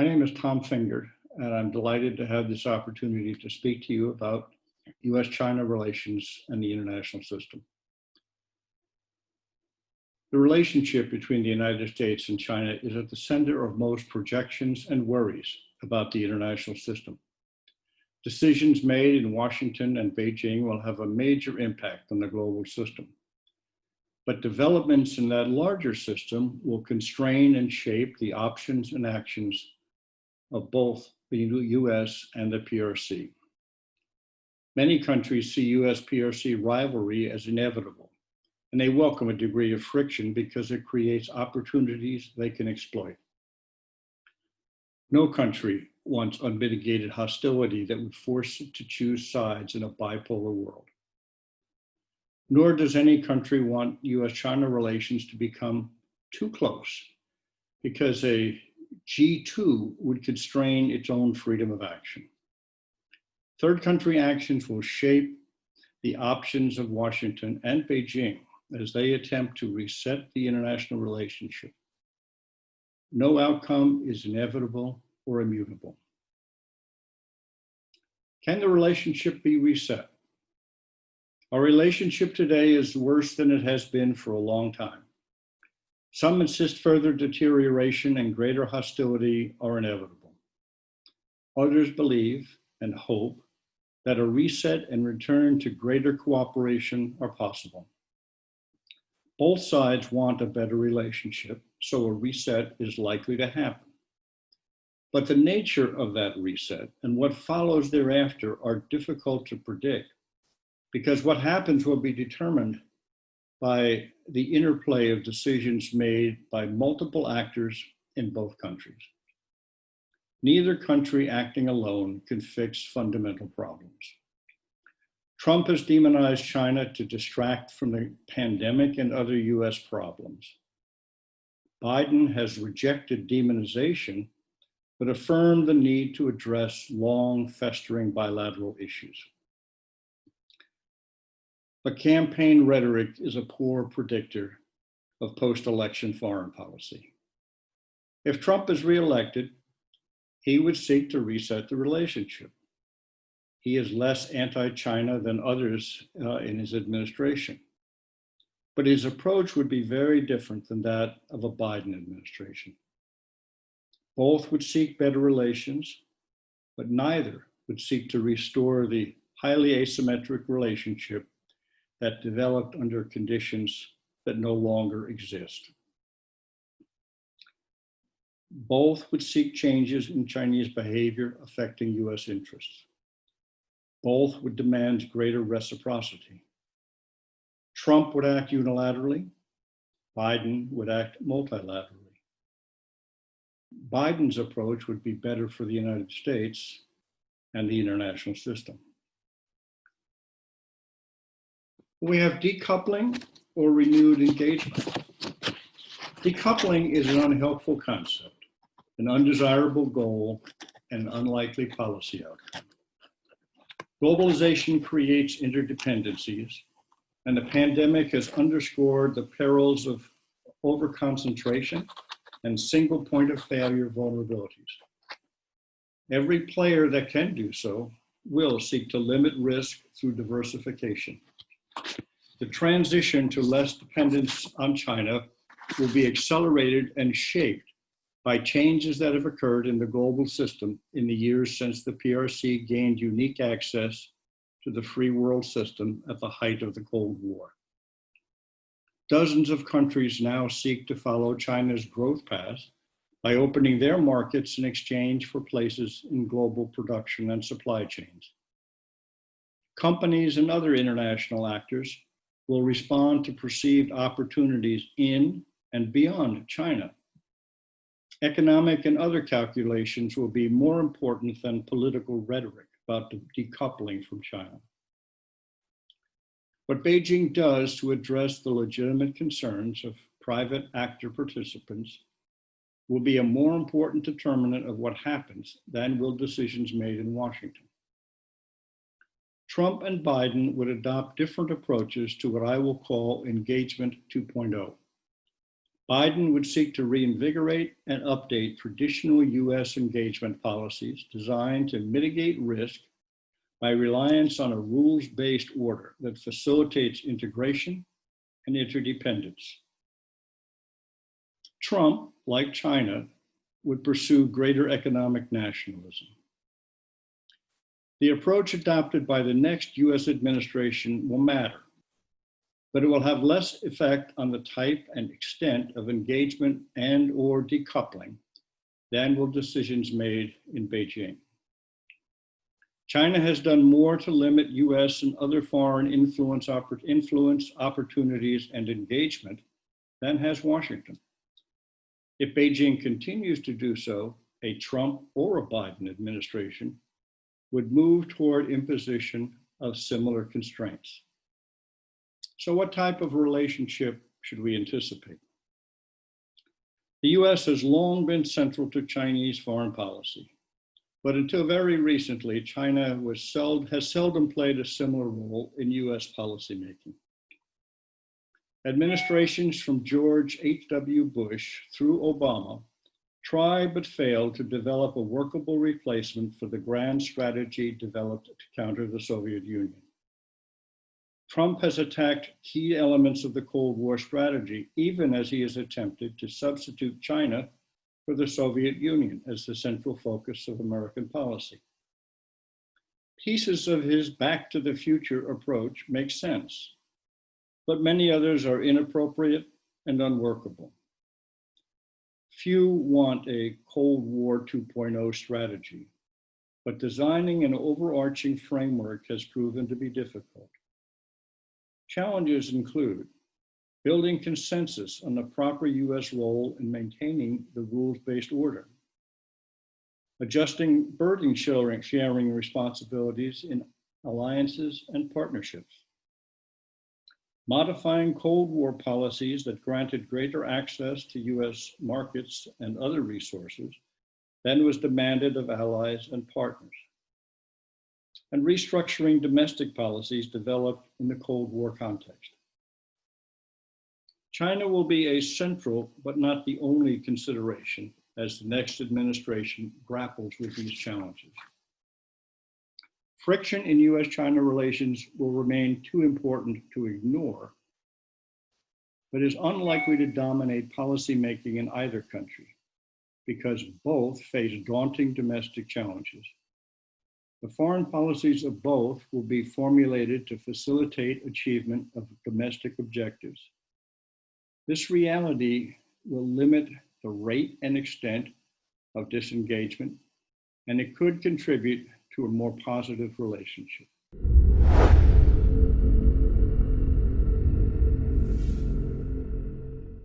name is Tom Fingar, and I'm delighted to have this opportunity to speak to you about U.S.-China relations and the international system. The relationship between the United States and China is at the center of most projections and worries about the international system. Decisions made in Washington and Beijing will have a major impact on the global system. But developments in that larger system will constrain and shape the options and actions of both the U.S. and the PRC. Many countries see U.S.-PRC rivalry as inevitable, and they welcome a degree of friction because it creates opportunities they can exploit. No country wants unmitigated hostility that would force it to choose sides in a bipolar world. Nor does any country want U.S.-China relations to become too close, because a G2 would constrain its own freedom of action. Third country actions will shape the options of Washington and Beijing as they attempt to reset the international relationship. No outcome is inevitable or immutable. Can the relationship be reset? Our relationship today is worse than it has been for a long time. Some insist further deterioration and greater hostility are inevitable. Others believe and hope that a reset and return to greater cooperation are possible. Both sides want a better relationship, so a reset is likely to happen. But the nature of that reset and what follows thereafter are difficult to predict, because what happens will be determined by the interplay of decisions made by multiple actors in both countries. Neither country acting alone can fix fundamental problems. Trump has demonized China to distract from the pandemic and other US problems. Biden has rejected demonization, but affirmed the need to address long festering bilateral issues. But campaign rhetoric is a poor predictor of post-election foreign policy. If Trump is reelected, he would seek to reset the relationship. He is less anti-China than others in his administration. But his approach would be very different than that of a Biden administration. Both would seek better relations, but neither would seek to restore the highly asymmetric relationship that developed under conditions that no longer exist. Both would seek changes in Chinese behavior affecting US interests. Both would demand greater reciprocity. Trump would act unilaterally, Biden would act multilaterally. Biden's approach would be better for the United States and the international system. We have decoupling or renewed engagement. Decoupling is an unhelpful concept, an undesirable goal, and an unlikely policy outcome. Globalization creates interdependencies, and the pandemic has underscored the perils of overconcentration and single point of failure vulnerabilities. Every player that can do so will seek to limit risk through diversification. The transition to less dependence on China will be accelerated and shaped by changes that have occurred in the global system in the years since the PRC gained unique access to the free world system at the height of the Cold War. Dozens of countries now seek to follow China's growth path by opening their markets in exchange for places in global production and supply chains. Companies and other international actors will respond to perceived opportunities in and beyond China. Economic and other calculations will be more important than political rhetoric about decoupling from China. What Beijing does to address the legitimate concerns of private actor participants will be a more important determinant of what happens than will decisions made in Washington. Trump and Biden would adopt different approaches to what I will call engagement 2.0. Biden would seek to reinvigorate and update traditional U.S. engagement policies designed to mitigate risk by reliance on a rules-based order that facilitates integration and interdependence. Trump, like China, would pursue greater economic nationalism. The approach adopted by the next U.S. administration will matter, but it will have less effect on the type and extent of engagement and/or decoupling than will decisions made in Beijing. China has done more to limit U.S. and other foreign influence opportunities and engagement than has Washington. If Beijing continues to do so, a Trump or a Biden administration would move toward imposition of similar constraints. So what type of relationship should we anticipate? The U.S. has long been central to Chinese foreign policy, but until very recently, China has seldom played a similar role in U.S. policymaking. Administrations from George H.W. Bush through Obama tried but failed to develop a workable replacement for the grand strategy developed to counter the Soviet Union. Trump has attacked key elements of the Cold War strategy, even as he has attempted to substitute China for the Soviet Union as the central focus of American policy. Pieces of his back to the future approach make sense, but many others are inappropriate and unworkable. Few want a Cold War 2.0 strategy, but designing an overarching framework has proven to be difficult. Challenges include building consensus on the proper U.S. role in maintaining the rules-based order, adjusting burden sharing responsibilities in alliances and partnerships, modifying Cold War policies that granted greater access to U.S. markets and other resources than was demanded of allies and partners, and restructuring domestic policies developed in the Cold War context. China will be a central but not the only consideration as the next administration grapples with these challenges. Friction in U.S.-China relations will remain too important to ignore, but is unlikely to dominate policymaking in either country because both face daunting domestic challenges. The foreign policies of both will be formulated to facilitate achievement of domestic objectives. This reality will limit the rate and extent of disengagement, and it could contribute to a more positive relationship.